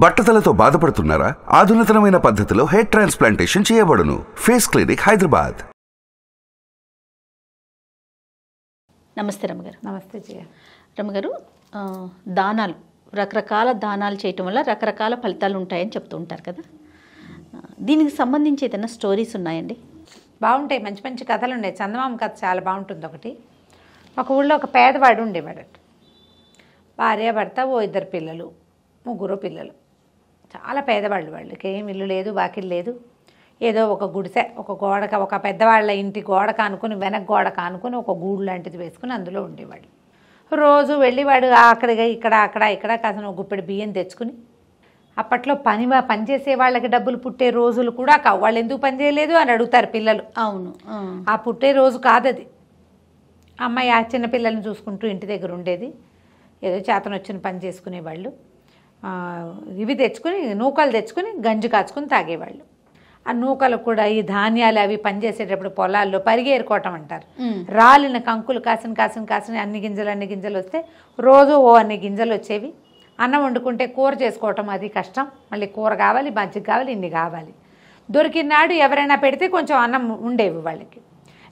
బట్టతలతో బాధపడుతున్నారా? ఆధునితనమైన పద్ధతిలో hair transplantation చేయబడును. Face clinic, Hyderabad. నమస్తే రమ్మగారు. నమస్తే జయ. రమ్మగారు, దానాలు, రకరకాల దానాలు చేయటం వల్ల రకరకాల ఫలితాలు ఉంటాయని చెప్తూ ఉంటారు కదా, దీనికి సంబంధించి ఏదైనా స్టోరీస్ ఉన్నాయండి? బాగుంటాయి, మంచి మంచి కథలు ఉన్నాయి. చందమామ కథ చాలా బాగుంటుంది. ఒక ఊళ్ళో ఒక పేదవాడు ఉండేవాడట. భార్య భర్త, ఓ 2 పిల్లలు, 3 పిల్లలు. చాలా పేదవాళ్ళు. వాళ్ళకి ఏం ఇల్లు లేదు, వాకిలు లేదు. ఏదో ఒక గుడిసె, ఒక పెద్దవాళ్ళ ఇంటి గోడ కానుకొని, వెనక గోడ కానుకొని ఒక గూడు లాంటిది వేసుకుని అందులో ఉండేవాడు. రోజు వెళ్ళేవాడు అక్కడికి ఇక్కడ కాసిన ఒక గుప్పెడు బియ్యం తెచ్చుకుని. అప్పట్లో పనిచేసే వాళ్ళకి డబ్బులు పుట్టే రోజులు కూడా కావు. వాళ్ళు ఎందుకు పని చేయలేదు అని అడుగుతారు పిల్లలు. అవును, ఆ పుట్టే రోజు కాదది. అమ్మాయి ఆ చిన్న పిల్లల్ని చూసుకుంటూ ఇంటి దగ్గర ఉండేది. ఏదో చేతను వచ్చిన పని చేసుకునేవాళ్ళు. ఇవి తెచ్చుకుని, నూకలు తెచ్చుకుని గంజి కాచుకుని తాగేవాళ్ళు. ఆ నూకలు కూడా ఈ ధాన్యాలు అవి పనిచేసేటప్పుడు పొలాల్లో పరిగేరుకోవటం అంటారు. రాలిన కంకులు కాసిన అన్ని గింజలు వస్తే రోజు అన్ని గింజలు వచ్చేవి. అన్నం వండుకుంటే కూర చేసుకోవటం అది కష్టం. మళ్ళీ కూర కావాలి, మజ్జిగ కావాలి, ఇన్ని కావాలి. దొరికినాడు ఎవరైనా పెడితే కొంచెం అన్నం ఉండేవి వాళ్ళకి,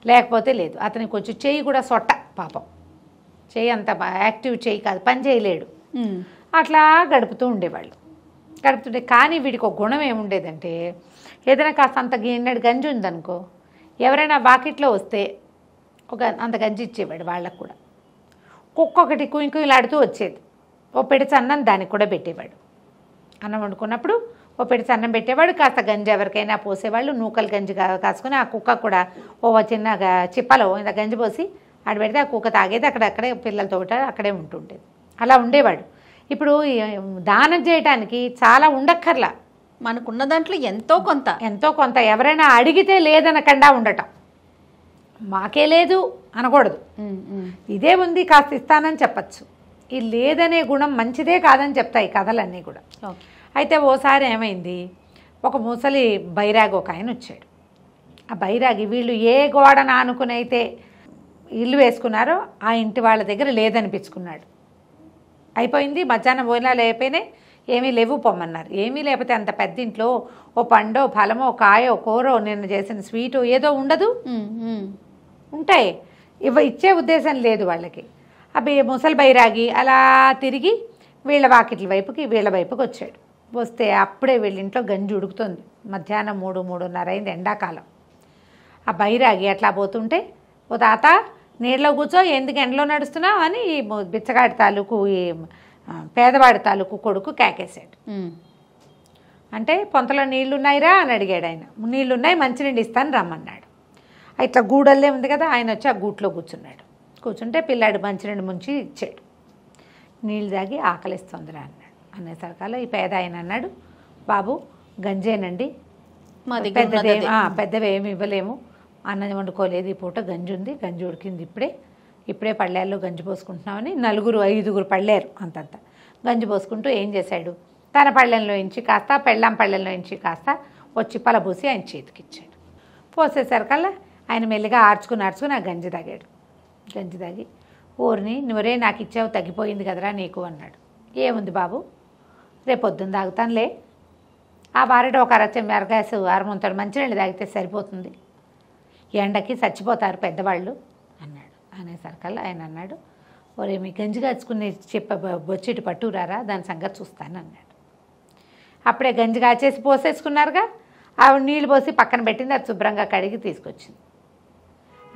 లేకపోతే లేదు. అతనికి కొంచెం చెయ్యి కూడా సొట్ట, పాపం చెయ్యి అంత యాక్టివ్ చెయ్యి కాదు, పని చేయలేడు. అట్లా గడుపుతూ ఉండేవాళ్ళు. కానీ వీడికి ఒక గుణం ఏముండేదంటే, ఏదైనా కాస్త అంత గిన్నెడు గంజి ఉందనుకో, ఎవరైనా వాకిట్లో వస్తే అంత గంజి ఇచ్చేవాడు వాళ్ళకు కూడా. కుక్కొక్కటి కుయింకులాడుతూ వచ్చేది. ఓ పెడిచి అన్నం దానికి కూడా పెట్టేవాడు. అన్నం వండుకున్నప్పుడు ఓ పెడిచి అన్నం పెట్టేవాడు, కాస్త గంజి ఎవరికైనా పోసేవాళ్ళు. నూకలు గంజి కాసుకొని ఆ కుక్క కూడా ఓ చిన్న చిప్పలో ఇంత గంజి పోసి ఆడ పెడితే ఆ కుక్క తాగేది. అక్కడే పిల్లలతో అక్కడే ఉంటుండేది. అలా ఉండేవాడు. ఇప్పుడు దానం చేయటానికి చాలా ఉండక్కర్లా, మనకున్న దాంట్లో ఎంతో కొంత ఎవరైనా అడిగితే లేదనకుండా ఉండటం. మాకే లేదు అనకూడదు, ఇదే ఉంది కాస్త ఇస్తానని చెప్పచ్చు. ఈ లేదనే గుణం మంచిదే కాదని చెప్తాయి కథలన్నీ కూడా. అయితే ఓసారి ఏమైంది, ఒక ముసలి బైరాగి ఒక ఆయన వచ్చాడు. ఆ బైరాగి వీళ్ళు ఏ గోడను ఆనుకునైతే ఇల్లు వేసుకున్నారో ఆ ఇంటి వాళ్ళ దగ్గర లేదనిపించుకున్నాడు. అయిపోయింది, మధ్యాహ్నం భోజనాలు అయిపోయినాయి, ఏమీ లేవు, పొమ్మన్నారు. ఏమీ లేకపోతే అంత పెద్ద ఇంట్లో ఓ పండో ఫలమో కాయో కూరో నిన్న చేసిన స్వీటు ఏదో ఉండదు, ఉంటాయి. ఇచ్చే ఉద్దేశం లేదు వాళ్ళకి. అవి ముసలి బైరాగి అలా తిరిగి వీళ్ళ వాకిట్ల వైపుకి వీళ్ళ వైపుకి వచ్చాడు. వస్తే అప్పుడే వీళ్ళ ఇంట్లో గంజి ఉడుకుతుంది. మధ్యాహ్నం 3-3:30 అయింది, ఎండాకాలం. ఆ బైరాగి అట్లా పోతుంటే, ఓ తాత నీళ్ళలో కూర్చో, ఎందుకు ఎండలో నడుస్తున్నావు అని ఈ బిచ్చగాడి తాలూకు, ఈ పేదవాడి తాలూకు కొడుకు కేకేశాడు. అంటే పొంతలో నీళ్లున్నాయిరా అని అడిగాడు ఆయన. నీళ్లున్నాయి, మంచినీళ్ళు ఇస్తాను రమ్మన్నాడు. ఇట్లా గూడల్లే ఉంది కదా, ఆయన వచ్చి ఆ గూట్లో కూర్చున్నాడు. కూర్చుంటే పిల్లాడు మంచినీళ్ళు ముంచి ఇచ్చాడు. నీళ్ళు తాగి ఆకలిస్తుందిరా అన్నాడు. అనేసరికల్లా ఈ పేద ఆయన అన్నాడు, బాబు గంజేనండి, పెద్దవి ఏమి ఇవ్వలేము, అన్నం వండుకోలేదు, ఈ పూట గంజి ఉంది, గంజి ఉడికింది, ఇప్పుడే పళ్ళేల్లో గంజి పోసుకుంటున్నామని 4-5 పళ్ళేరు అంతంత గంజి పోసుకుంటూ ఏం చేశాడు, తన పళ్ళెంలో ఇంచి కాస్త పెళ్ళాం పళ్ళెంలో ఇంచి కాస్త వచ్చి పలబూసి ఆయన చేతికిచ్చాడు. పోసేసరికల్లా ఆయన మెల్లిగా ఆర్చుకుని ఆ గంజి తాగాడు. గంజి తాగి, ఊరిని నువ్వరే నాకు ఇచ్చావు, తగ్గిపోయింది కదరా నీకు అన్నాడు. ఏముంది బాబు, రేపొద్దున తాగుతానులే, ఆ వారట ఒక అరగ్యాసు అరముంతడు మంచినీళ్ళు తాగితే సరిపోతుంది, ఎండకి చచ్చిపోతారు పెద్దవాళ్ళు అన్నాడు. అనేసరికల్లా ఆయన అన్నాడు, ఒరే మీ గంజి కాచుకుని బొచ్చిటి పట్టురారా, దాని సంగతి చూస్తాను అన్నాడు. అప్పుడే గంజి కాచేసి పోసేసుకున్నారుగా, ఆవిడ నీళ్ళు పోసి పక్కన పెట్టింది, అది శుభ్రంగా కడిగి తీసుకొచ్చింది.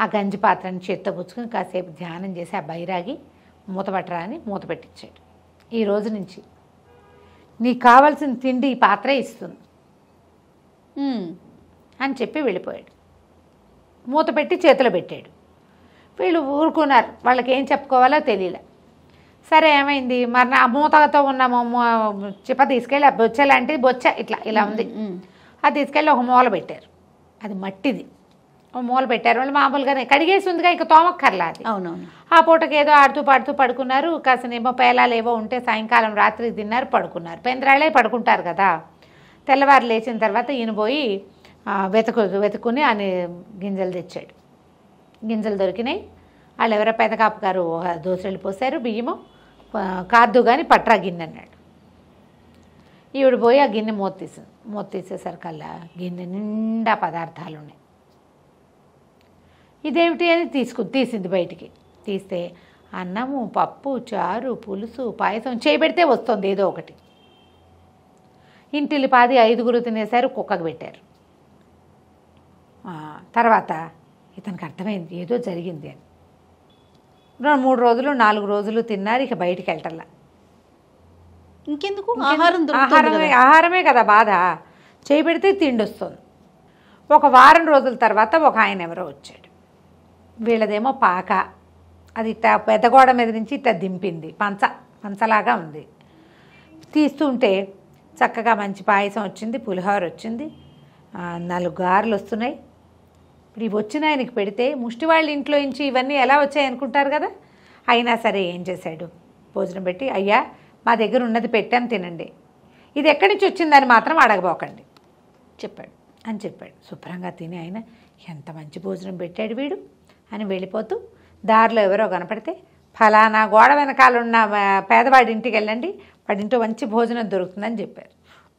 ఆ గంజి పాత్రని చేత్తో పుచ్చుకొని కాసేపు ధ్యానం చేసి ఆ బైరాగి మూతపట్టరా అని మూత పెట్టించాడు. ఈ రోజు నుంచి నీకు కావాల్సిన తిండి ఈ పాత్రే ఇస్తుంది అని చెప్పి వెళ్ళిపోయాడు. మూత పెట్టి చేతిలో పెట్టాడు. వీళ్ళు ఊరుకున్నారు, వాళ్ళకి ఏం చెప్పుకోవాలో తెలియలే. సరే ఏమైంది, మరి ఆ మూతతో ఉన్న చిప్ప తీసుకెళ్ళి ఆ బొచ్చ లాంటిది, బొచ్చ ఇలా ఉంది, అది తీసుకెళ్ళి ఒక మూల పెట్టారు. అది మట్టిది, ఒక మూల పెట్టారు. వాళ్ళు మామూలుగానే కడిగేసి ఉందిగా, ఇక తోమక్కర్లా అది. అవునవును. ఆ పూటకి ఏదో ఆడుతూ పాడుతూ పడుకున్నారు. కాసనేమో పేలాలు ఏవో ఉంటే సాయంకాలం రాత్రికి తిన్నారు, పడుకున్నారు. పెందరాళ్ళే పడుకుంటారు కదా. తెల్లవారు లేచిన తర్వాత ఈయన పోయి వెతుకుని ఆయన గింజలు తెచ్చాడు. గింజలు దొరికినాయి. వాళ్ళు ఎవరో పెదకాపు గారు దోసెళ్ళు పోసారు, బియ్యము కాదు కానీ పట్రా గిన్నె అన్నాడు. ఈవిడ పోయి ఆ గిన్నె మూత తీసేసరికల్లా గిన్నె నిండా పదార్థాలు ఉన్నాయి. ఇదేమిటి అని తీసింది బయటికి. తీస్తే అన్నము, పప్పు, చారు, పులుసు, పాయసం చేయబెడితే వస్తుంది ఏదో ఒకటి. ఇంటిల్లి పాది 5గురు తినేశారు, కుక్కకు పెట్టారు. తర్వాత ఇతనికి అర్థమైంది ఏదో జరిగింది అని. 3 రోజులు 4 రోజులు తిన్నారు, ఇక బయటికి వెళ్ళటల్లా. ఇంకెందుకు ఆహారం ఆహారమే కదా బాధ, చేయబెడితే తిండి వస్తుంది. ఒక వారం రోజుల తర్వాత ఒక ఆయన ఎవరో వచ్చాడు. వీళ్ళదేమో పాక, అది ఇట్లా పెద్దగోడ మీద నుంచి ఇట్లా దింపింది, పంచలాగా ఉంది. తీస్తుంటే చక్కగా మంచి పాయసం వచ్చింది, పులిహోర వచ్చింది, 4 గారెలు వస్తున్నాయి. ఇప్పుడు ఇవి వచ్చిన ఆయనకి పెడితే ముష్టి వాళ్ళ ఇంట్లో నుంచి ఇవన్నీ ఎలా వచ్చాయి అనుకుంటారు కదా. అయినా సరే ఏం చేశాడు, భోజనం పెట్టి, అయ్యా మా దగ్గర ఉన్నది పెట్టాను తినండి, ఇది ఎక్కడి నుంచి వచ్చిందని మాత్రం అడగబోకండి చెప్పాడు. శుభ్రంగా తిని ఆయన ఎంత మంచి భోజనం పెట్టాడు వీడు అని వెళ్ళిపోతూ దారిలో ఎవరో కనపడితే, ఫలానా గోడ వెనకాల ఉన్న పేదవాడి ఇంటికి వెళ్ళండి, వాడింటో మంచి భోజనం దొరుకుతుందని చెప్పారు.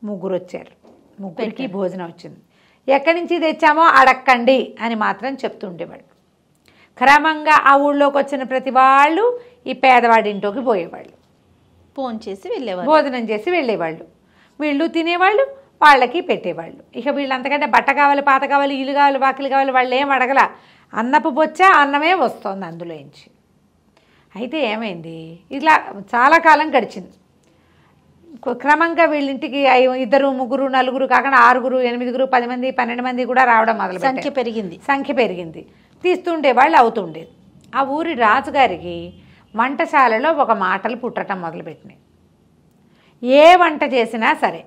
3 వచ్చారు, 3కి భోజనం వచ్చింది. ఎక్కడి నుంచి తెచ్చామో అడక్కండి అని మాత్రం చెప్తూ ఉండేవాడు. క్రమంగా ఆ ఊళ్ళోకి వచ్చిన ప్రతి వాళ్ళు ఈ పేదవాడి ఇంట్లోకి పోయేవాళ్ళు, భోజనం చేసి వెళ్ళేవాళ్ళు. వీళ్ళు తినేవాళ్ళు, వాళ్ళకి పెట్టేవాళ్ళు. ఇక వీళ్ళు అంతకంటే బట్ట కావాలి, పాత కావాలి, ఇల్లు కావాలి, వాకిలు కావాలి, వాళ్ళు ఏం అడగల. అన్నపు బొచ్చ అన్నమే వస్తుంది అందులోంచి. అయితే ఏమైంది, ఇలా చాలా కాలం గడిచింది. క్రమంగా వీళ్ళింటికి 2, 3, 4 కాకుండా 6, 8, 10 మంది, 12 మంది కూడా రావడం మొదలు సంఖ్య పెరిగింది. తీస్తుండే వాళ్ళు అవుతుండేది. ఆ ఊరి రాజుగారికి వంటశాలలో ఒక మాటలు పుట్టడం మొదలుపెట్టినాయి. ఏ వంట చేసినా సరే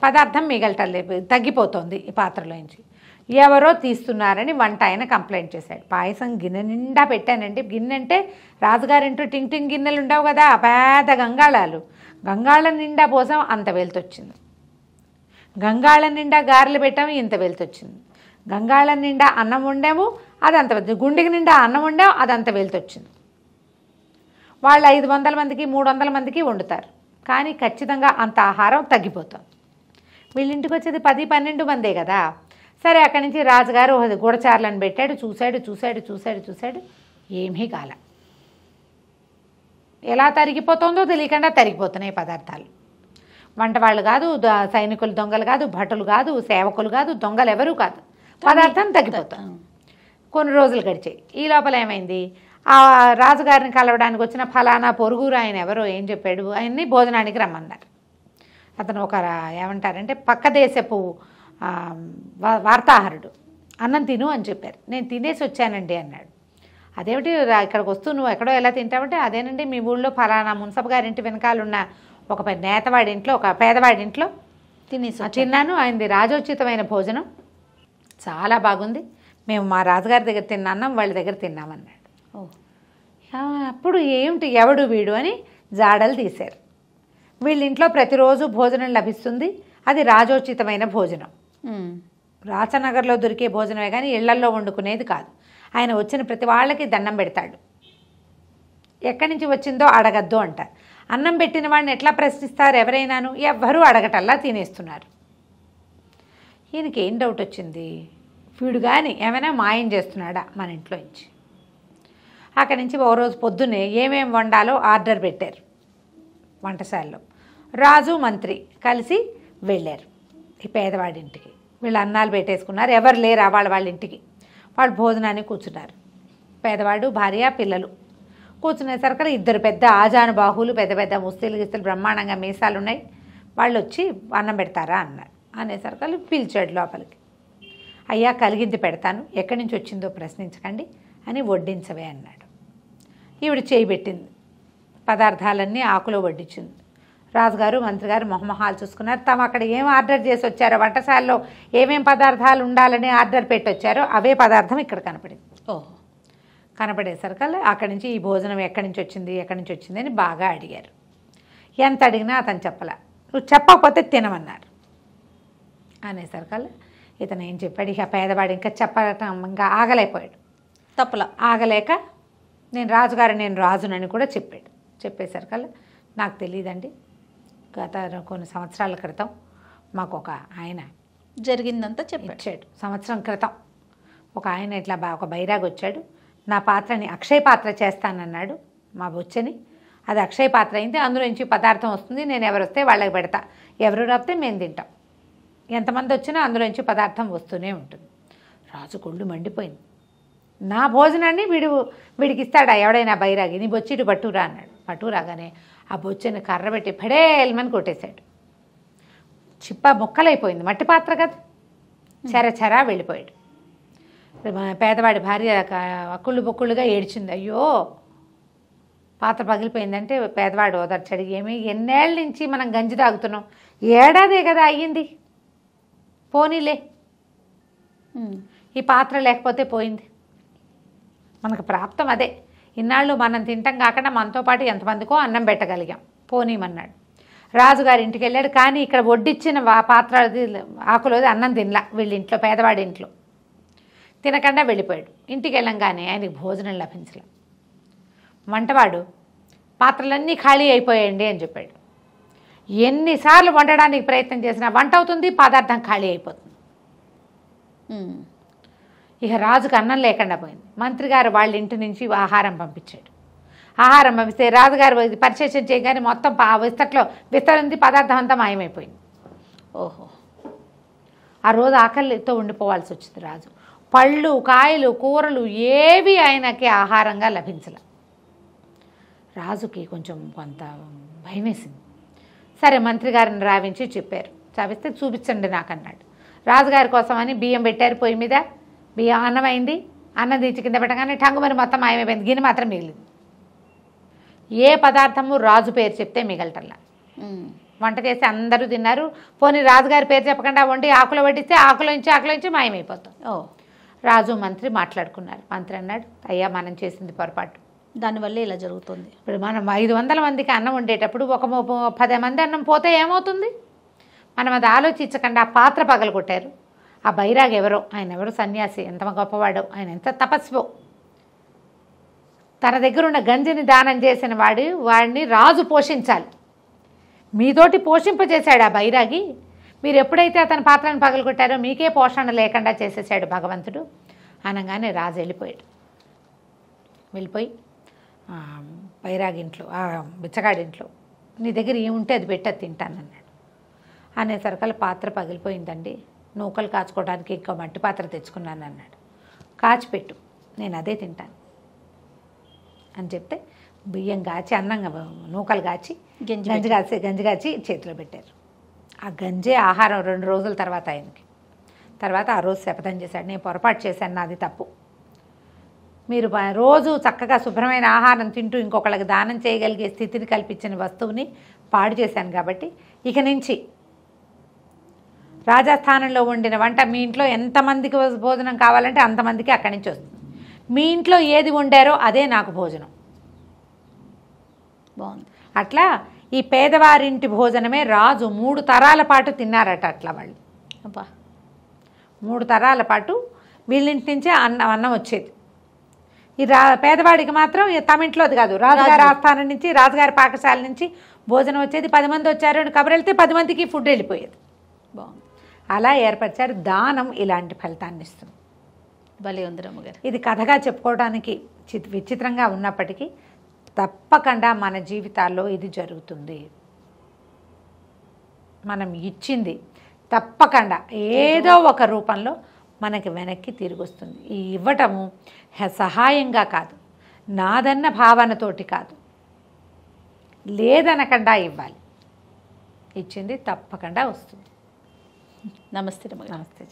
పదార్థం మిగలటం లేదు, తగ్గిపోతుంది ఈ పాత్రలోంచి. ఎవరో తీస్తున్నారని వంట ఆయన కంప్లైంట్ చేశాడు. పాయసం గిన్నె నిండా పెట్టానండి. గిన్నె అంటే రాజుగారింటూ టింగ్ గిన్నెలు ఉండవు కదా, పెద్ద గంగాళాలు. గంగాళం నిండా పోసాం, అంత వెళ్తొచ్చింది. గంగాళం నిండా గారెలు పెట్టాము, ఇంత వెళ్తొచ్చింది. గంగాళం నిండా అన్నం వండాము, అదంత వెళ్తుంది. గుండెకి నిండా అన్నం వండాము, అదంత వెళ్తొచ్చింది. వాళ్ళు 500 మందికి 300 మందికి వండుతారు, కానీ ఖచ్చితంగా అంత ఆహారం తగ్గిపోతుంది. వీళ్ళింటికి వచ్చేది 10-12 మందే కదా. సరే, అక్కడి నుంచి రాజుగారు గూఢచారులను పెట్టాడు. చూశాడు, ఏమీ కాల. ఎలా తరిగిపోతుందో తెలియకుండా తరిగిపోతున్నాయి పదార్థాలు. వంట వాళ్ళు కాదు, సైనికులు దొంగలు కాదు, భటులు కాదు, సేవకులు కాదు, దొంగలు ఎవరూ కాదు, పదార్థం తగ్గిపోతుంది. కొన్ని రోజులు గడిచాయి. ఈ లోపల ఏమైంది, ఆ రాజుగారిని కలవడానికి వచ్చిన ఫలానా పొరుగురు ఆయన ఎవరో ఏం చెప్పాడు, ఆయన్ని భోజనానికి రమ్మన్నారు. అతను ఒక ఏమంటారంటే పక్క దేశపు వార్తాహరుడు. అన్నం తిను అని చెప్పారు. నేను తినేసి వచ్చానండి అన్నాడు. అదేమిటి ఇక్కడికి వస్తూ నువ్వు ఎక్కడో ఎలా తింటావంటే, అదేనండి మీ ఊళ్ళో ఫలానా మున్సబ్ గారింటి వెనకాలన్న ఒక నేతవాడి ఇంట్లో, ఒక పేదవాడి ఇంట్లో తిన్నాను. ఆయనది రాజోచితమైన భోజనం, చాలా బాగుంది. మేము మా రాజుగారి దగ్గర తిన్నాం, వాళ్ళ దగ్గర తిన్నామన్నాడు. అప్పుడు ఏమిటి ఎవడు వీడు అని జాడలు తీశారు. వీళ్ళింట్లో ప్రతిరోజు భోజనం లభిస్తుంది, అది రాజోచితమైన భోజనం. రాచనగర్లో దొరికే భోజనమే కానీ ఇళ్లల్లో వండుకునేది కాదు. ఆయన వచ్చిన ప్రతి వాళ్ళకి దండం పెడతాడు. ఎక్కడి నుంచి వచ్చిందో అడగద్దు అంటారు. అన్నం పెట్టిన వాడిని ఎట్లా ప్రశ్నిస్తారు ఎవరైనాను? ఎవ్వరూ అడగటల్లా తినేస్తున్నారు. ఈయనకి ఏం డౌట్ వచ్చింది, వీడు కానీ ఏమైనా మాయం చేస్తున్నాడా మన ఇంట్లో నుంచి. అక్కడి నుంచి ఓ రోజు పొద్దున్నే ఏమేం వండాలో ఆర్డర్ పెట్టారు వంటశాలలో. రాజు మంత్రి కలిసి వెళ్ళారు ఈ పేదవాడింటికి. వీళ్ళు అన్నాలు పెట్టేసుకున్నారు, ఎవరు లేరు వాళ్ళ ఇంటికి. వాళ్ళు భోజనానికి కూర్చున్నారు. పేదవాడు, భార్య, పిల్లలు కూర్చునేసరికి 2 పెద్ద ఆజానుబాహులు, పెద్ద పెద్ద ముస్తీలు గిస్తలు, బ్రహ్మాండంగా మీసాలు ఉన్నాయి. వాళ్ళు వచ్చి అన్నం పెడతారా అన్నారు. అనేసరికి పిలిచాడు లోపలికి. అయ్యా కలిగింది పెడతాను, ఎక్కడి నుంచి వచ్చిందో ప్రశ్నించకండి అని వడ్డించవే అన్నాడు. ఈవిడ చేయి పెట్టింది, పదార్థాలన్నీ ఆకులో వడ్డించింది. రాజుగారు మంత్రి గారు మొహమొహాలు చూసుకున్నారు. తాము అక్కడ ఏం ఆర్డర్ చేసి వచ్చారో, వంటశాలలో ఏమేం పదార్థాలు ఉండాలని ఆర్డర్ పెట్టి వచ్చారో అవే పదార్థం ఇక్కడ కనపడింది. కనపడేసరికల్లా అక్కడి నుంచి ఈ భోజనం ఎక్కడి నుంచి వచ్చింది అని బాగా అడిగారు. ఎంత అడిగినా అతను చెప్పలే. నువ్వు చెప్పకపోతే తినమన్నారు. అనేసరికల్లా ఇతను ఏం చెప్పాడు, ఇక పేదవాడు ఇంకా చెప్పటం ఇంకా ఆగలేకపోయాడు. ఆగలేక నేను రాజుగారు, నేను రాజునని కూడా చెప్పాడు. చెప్పేసరికల్లా నాకు తెలియదండి, గత కొన్ని సంవత్సరాల క్రితం మాకు ఒక ఆయన జరిగిందంతా చెప్పాడు. ఇచ్చాడు. సంవత్సరం క్రితం ఒక ఆయన ఇట్లా ఒక బైరాగ్ వచ్చాడు, నా పాత్రని అక్షయ పాత్ర చేస్తానన్నాడు. మా బొచ్చని అది అక్షయ పాత్ర అయింది, అందులో నుంచి పదార్థం వస్తుంది, నేను ఎవరు వస్తే వాళ్ళకి పెడతా, ఎవరు రాపితే మేము తింటాం, ఎంతమంది వచ్చినా అందులో నుంచి పదార్థం వస్తూనే ఉంటుంది. రాజు కొళ్ళు మండిపోయింది. నా భోజనాన్ని వీడికి ఇస్తాడా ఎవడైనా బైరాగి, నీ బొచ్చిటి పట్టురా అన్నాడు. పట్టురాగానే ఆ బొచ్చని కర్ర పెట్టి ఫెడేల్మని కొట్టేశాడు. చిప్ప ముక్కలైపోయింది, మట్టి పాత్ర కదా, చెరచెరా వెళ్ళిపోయాడు. పేదవాడి భార్య అక్కుళ్ళు బొక్కుళ్ళుగా ఏడ్చింది. అయ్యో పాత్ర పగిలిపోయిందంటే పేదవాడు ఓదార్చాడు. ఏమి ఎన్నేళ్ళ నుంచి మనం గంజి తాగుతున్నాం, ఏడాదే కదా అయ్యింది, పోనీలే, ఈ పాత్ర లేకపోతే పోయింది, మనకు ప్రాప్తం అదే, ఇన్నాళ్ళు మనం తింటాం కాకుండా మనతో పాటు ఎంతమందికో అన్నం పెట్టగలిగాం, పోనీమన్నాడు. రాజుగారి ఇంటికి వెళ్ళాడు. కానీ ఇక్కడ వడ్డిచ్చిన పాత్ర ఆకులోది అన్నం తినలా, వీళ్ళ ఇంట్లో పేదవాడి ఇంట్లో తినకుండా వెళ్ళిపోయాడు. ఇంటికి వెళ్ళంగానే ఆయనకి భోజనం లభించలే. వంటవాడు పాత్రలన్నీ ఖాళీ అయిపోయాయండి అని చెప్పాడు. ఎన్నిసార్లు వండడానికి ప్రయత్నం చేసినా వంట అవుతుంది, పదార్థం ఖాళీ అయిపోతుంది. ఇక రాజుకు అన్నం లేకుండా పోయింది. మంత్రి గారు వాళ్ళ ఇంటి నుంచి ఆహారం పంపించాడు. ఆహారం పంపిస్తే రాజుగారు పరిశేషణ చేయగానే మొత్తం విస్తరించి పదార్థం అంతా మాయమైపోయింది. ఓహో, ఆ రోజు ఆకలితో ఉండిపోవాల్సి వచ్చింది రాజు. పళ్ళు, కాయలు, కూరలు ఏవి ఆయనకి ఆహారంగా లభించలే. రాజుకి కొంచెం కొంత భయం వేసింది. సరే మంత్రి గారిని రావించి చెప్పారు. చావిస్తే చూపించండి నాకు అన్నాడు. రాజుగారి కోసం అని బియ్యం పెట్టారు పొయ్యి మీద, బియ్యం అన్నం అయింది. అన్నం తీర్చి కింద పెట్టగానే టంగుమని మొత్తం మాయమైపోయింది, గిన్నె మాత్రం మిగిలింది. ఏ పదార్థము రాజు పేరు చెప్తే మిగలటల్లా. వంట చేసి అందరూ తిన్నారు. పోనీ రాజుగారి పేరు చెప్పకుండా వండి ఆకులో వడ్డిస్తే ఆకులోంచి మాయమైపోతాం. రాజు మంత్రి మాట్లాడుకున్నారు. మంత్రి అన్నాడు, అయ్యా మనం చేసింది పొరపాటు, దానివల్ల ఇలా జరుగుతుంది. ఇప్పుడు మనం 500 మందికి అన్నం వండేటప్పుడు ఒక 10 మంది అన్నం పోతే ఏమవుతుంది? మనం అది ఆలోచించకుండా ఆ పాత్ర పగలగొట్టారు. ఆ బైరాగ్ ఎవరో, ఆయన ఎవరో సన్యాసి, ఎంత గొప్పవాడో, ఆయన ఎంత తపస్వో, తన దగ్గర ఉన్న గంజిని దానం చేసిన వాడిని రాజు పోషించాలి. మీతోటి పోషింపజేశాడు ఆ బైరాగి. మీరు ఎప్పుడైతే అతని పాత్రను పగలగొట్టారో మీకే పోషణ లేకుండా చేసేసాడు భగవంతుడు అనగానే రాజు వెళ్ళిపోయి బైరాగింట్లో, ఆ బిచ్చగాడింట్లో, నీ దగ్గర ఏముంటే అది పెట్టి తింటానన్నాడు. అనేసరికల్లా పాత్ర పగిలిపోయిందండి, నూకలు కాచుకోవడానికి ఇంకా మట్టి పాత్ర తెచ్చుకున్నాను అన్నాడు. కాచిపెట్టు, నేను అదే తింటాను అని చెప్తే బియ్యం కాచి, అన్నం నూకలు కాచి, గంజి కాచి చేతిలో పెట్టారు. ఆ గంజే ఆహారం 2 రోజుల తర్వాత ఆయనకి. తర్వాత ఆ రోజు శపథం చేశాడు, నేను పొరపాటు చేశాను, నాది తప్పు. మీరు రోజు చక్కగా శుభ్రమైన ఆహారం తింటూ ఇంకొకళ్ళకి దానం చేయగలిగే స్థితిని కల్పించిన వస్తువుని పాడు చేశాను కాబట్టి ఇక నుంచి రాజస్థానంలో వండిన వంట మీ ఇంట్లో ఎంతమందికి భోజనం కావాలంటే అంతమందికి అక్కడి నుంచి వస్తుంది. మీ ఇంట్లో ఏది వండారో అదే నాకు భోజనం. బాగుంది. అట్లా ఈ పేదవారింటి భోజనమే రాజు 3 తరాల పాటు తిన్నారట. అట్లా వాళ్ళు అబ్బా 3 తరాల పాటు వీళ్ళింటి నుంచే అన్నం వచ్చేది. ఈ పేదవాడికి మాత్రం తమ ఇంట్లోది కాదు, రాజుగారి ఆస్థానం నుంచి, రాజుగారి పాకశాల నుంచి భోజనం వచ్చేది. 10 మంది వచ్చారు అని కబురు వెళ్తే 10 మందికి ఫుడ్ వెళ్ళిపోయేది. బాగుంది. అలా ఏర్పరిచారు. దానం ఇలాంటి ఫలితాన్ని ఇస్తుంది. భలే ఉంది రమ్మగారు. ఇది కథగా చెప్పుకోవడానికి విచిత్రంగా ఉన్నప్పటికీ తప్పకుండా మన జీవితాల్లో ఇది జరుగుతుంది. మనం ఇచ్చింది తప్పకుండా ఏదో ఒక రూపంలో మనకి వెనక్కి తిరిగి వస్తుంది. ఈ ఇవ్వటము సహాయంగా కాదు, నాదన్న భావనతోటి కాదు, లేదనకుండా ఇవ్వాలి. ఇచ్చింది తప్పకుండా వస్తుంది. నమస్తే రమ్మగారు. నమస్తే.